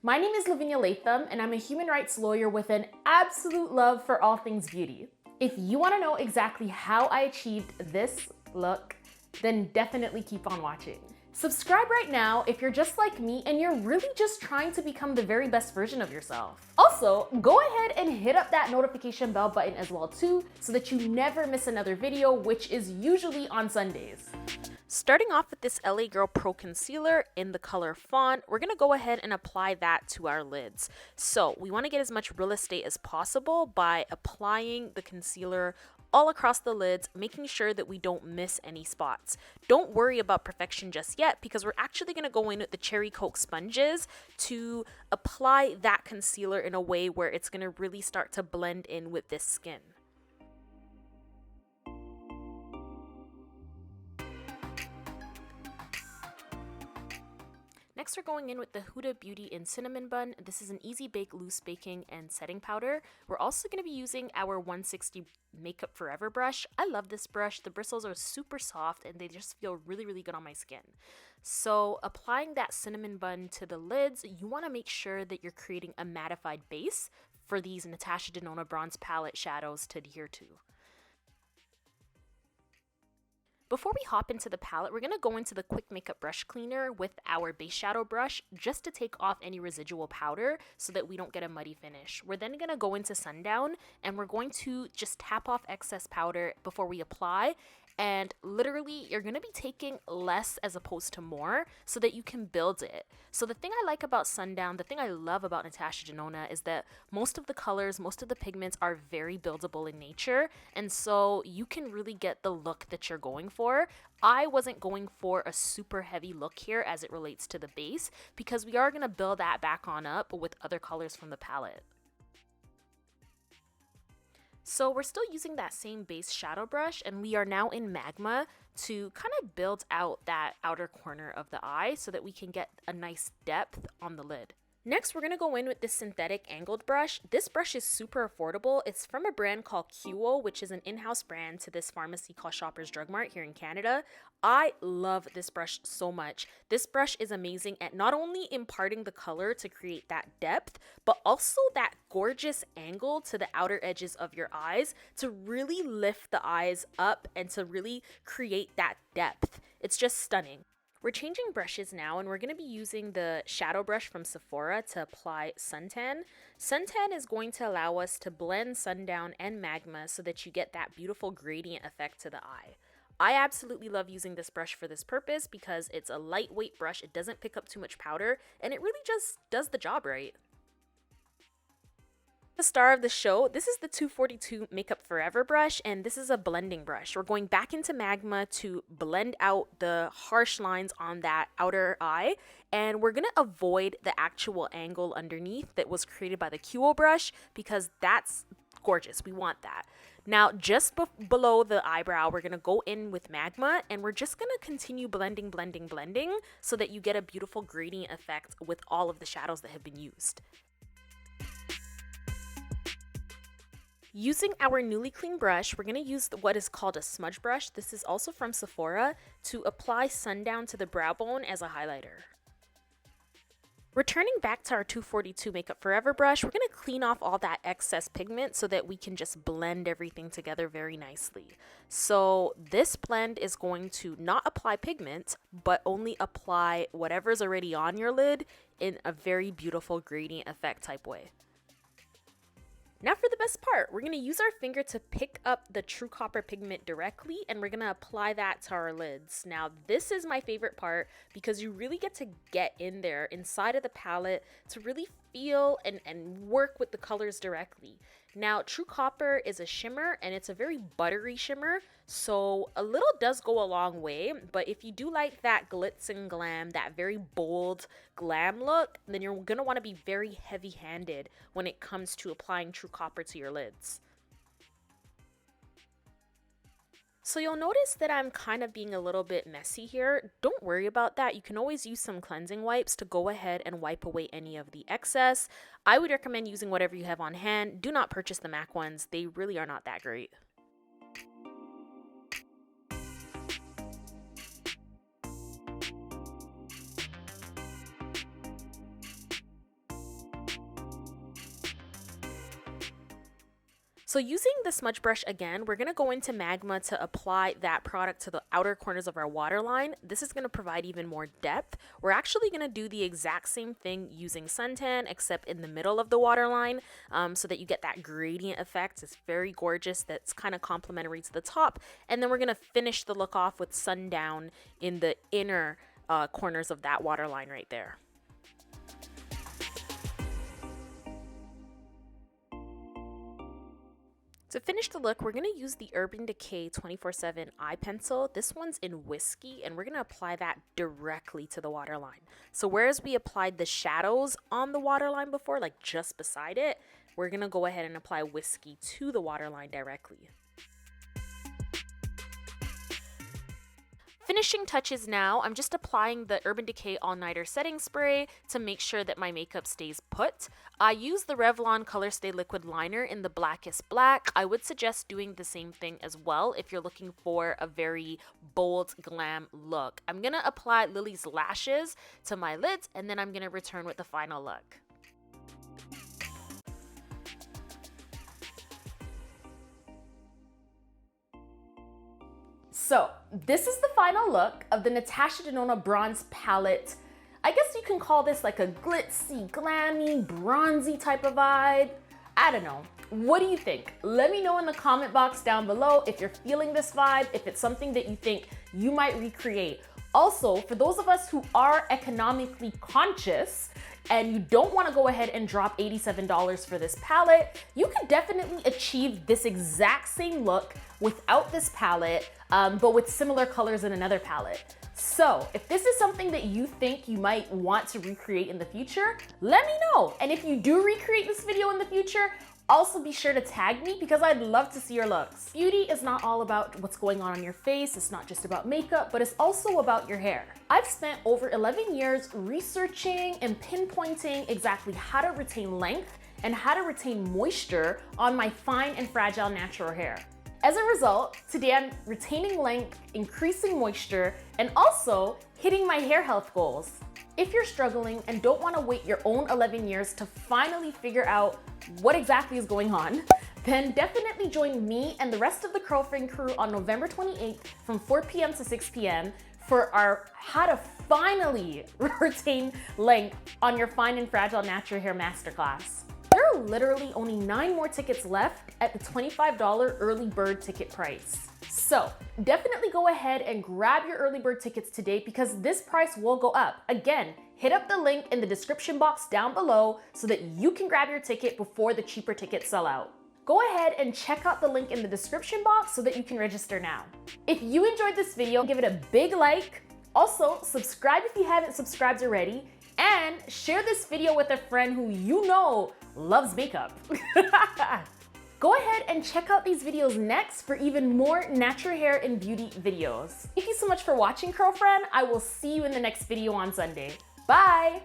My name is Lavinia Latham, and I'm a human rights lawyer with an absolute love for all things beauty. If you want to know exactly how I achieved this look, then definitely keep on watching. Subscribe right now if you're just like me and you're really just trying to become the very best version of yourself. Also, go ahead and hit up that notification bell button as well too, so that you never miss another video, which is usually on Sundays. Starting off with this LA Girl Pro Concealer in the color Fawn, we're going to go ahead and apply that to our lids. So we want to get as much real estate as possible by applying the concealer all across the lids, making sure that we don't miss any spots. Don't worry about perfection just yet, because we're actually going to go in with the Cherry Coke sponges to apply that concealer in a way where it's going to really start to blend in with this skin. Next, we're going in with the Huda Beauty in Cinnamon Bun. This is an easy bake, loose baking, and setting powder. We're also going to be using our 160 Makeup Forever brush. I love this brush. The bristles are super soft and they just feel really, really good on my skin. So applying that cinnamon bun to the lids, you want to make sure that you're creating a mattified base for these Natasha Denona Bronze Palette shadows to adhere to. Before we hop into the palette, we're going to go into the Quick Makeup Brush Cleaner with our base shadow brush just to take off any residual powder so that we don't get a muddy finish. We're then going to go into Sundown and we're going to just tap off excess powder before we apply. And literally, you're going to be taking less as opposed to more so that you can build it. So the thing I like about Sundown, the thing I love about Natasha Denona is that most of the colors, most of the pigments are very buildable in nature. And so you can really get the look that you're going for. I wasn't going for a super heavy look here as it relates to the base, because we are going to build that back on up with other colors from the palette. So we're still using that same base shadow brush, and we are now in Magma to kind of build out that outer corner of the eye so that we can get a nice depth on the lid. Next, we're going to go in with this synthetic angled brush. This brush is super affordable. It's from a brand called QO, which is an in-house brand to this pharmacy called Shoppers Drug Mart here in Canada. I love this brush so much. This brush is amazing at not only imparting the color to create that depth, but also that gorgeous angle to the outer edges of your eyes to really lift the eyes up and to really create that depth. It's just stunning. We're changing brushes now, and we're going to be using the shadow brush from Sephora to apply Suntan. Suntan is going to allow us to blend Sundown and Magma so that you get that beautiful gradient effect to the eye. I absolutely love using this brush for this purpose because it's a lightweight brush, it doesn't pick up too much powder, and it really just does the job right. The star of the show, this is the 242 Makeup Forever brush, and this is a blending brush. We're going back into Magma to blend out the harsh lines on that outer eye, and we're going to avoid the actual angle underneath that was created by the QO brush because that's gorgeous. We want that. Now, just below the eyebrow, we're going to go in with Magma, and we're just going to continue blending so that you get a beautiful gradient effect with all of the shadows that have been used. Using our newly clean brush, we're going to use what is called a smudge brush. This is also from Sephora to apply Sundown to the brow bone as a highlighter. Returning back to our 242 Makeup Forever brush, we're going to clean off all that excess pigment so that we can just blend everything together very nicely. So this blend is going to not apply pigment, but only apply whatever's already on your lid in a very beautiful gradient effect type way. Now for the best part, we're going to use our finger to pick up the True Copper pigment directly, and we're going to apply that to our lids. Now this is my favorite part because you really get to get in there inside of the palette to really feel and work with the colors directly. Now True Copper is a shimmer, and it's a very buttery shimmer, so a little does go a long way, but if you do like that glitz and glam, that very bold glam look, then you're going to want to be very heavy-handed when it comes to applying True Copper to your lids. So you'll notice that I'm kind of being a little bit messy here. Don't worry about that. You can always use some cleansing wipes to go ahead and wipe away any of the excess. I would recommend using whatever you have on hand. Do not purchase the MAC ones. They really are not that great. So using the smudge brush again, we're going to go into Magma to apply that product to the outer corners of our waterline. This is going to provide even more depth. We're actually going to do the exact same thing using suntan, except in the middle of the waterline, so that you get that gradient effect. It's very gorgeous. That's kind of complementary to the top. And then we're going to finish the look off with sundown in the inner corners of that waterline right there. To finish the look, we're going to use the Urban Decay 24/7 eye pencil. This one's in Whiskey, and we're going to apply that directly to the waterline. So whereas we applied the shadows on the waterline before, like just beside it, we're going to go ahead and apply Whiskey to the waterline directly. Finishing touches now, I'm just applying the Urban Decay All Nighter setting spray to make sure that my makeup stays put. I use the Revlon Color Stay Liquid Liner in the blackest black. I would suggest doing the same thing as well if you're looking for a very bold glam look. I'm going to apply Lily's lashes to my lids, and then I'm going to return with the final look. So this is the final look of the Natasha Denona Bronze Palette. I guess you can call this like a glitzy, glammy, bronzy type of vibe. I don't know. What do you think? Let me know in the comment box down below if you're feeling this vibe, if it's something that you think you might recreate. Also, for those of us who are economically conscious and you don't want to go ahead and drop $87 for this palette, you can definitely achieve this exact same look without this palette, but with similar colors in another palette. So if this is something that you think you might want to recreate in the future, let me know. And if you do recreate this video in the future, also be sure to tag me because I'd love to see your looks. Beauty is not all about what's going on your face. It's not just about makeup, but it's also about your hair. I've spent over 11 years researching and pinpointing exactly how to retain length and how to retain moisture on my fine and fragile natural hair. As a result, today I'm retaining length, increasing moisture, and also hitting my hair health goals. If you're struggling and don't want to wait your own 11 years to finally figure out what exactly is going on, then definitely join me and the rest of the Curlfriend crew on November 28th from 4 p.m. to 6 p.m. for our How to Finally Retain Length on Your Fine and Fragile Natural Hair Masterclass. There are literally only 9 more tickets left at the $25 early bird ticket price. So definitely go ahead and grab your early bird tickets today because this price will go up. Again, hit up the link in the description box down below so that you can grab your ticket before the cheaper tickets sell out. Go ahead and check out the link in the description box so that you can register now. If you enjoyed this video, give it a big like. Also, subscribe if you haven't subscribed already, and share this video with a friend who you know loves makeup. Go ahead and check out these videos next for even more natural hair and beauty videos. Thank you so much for watching, Curlfriend. I will see you in the next video on Sunday. Bye!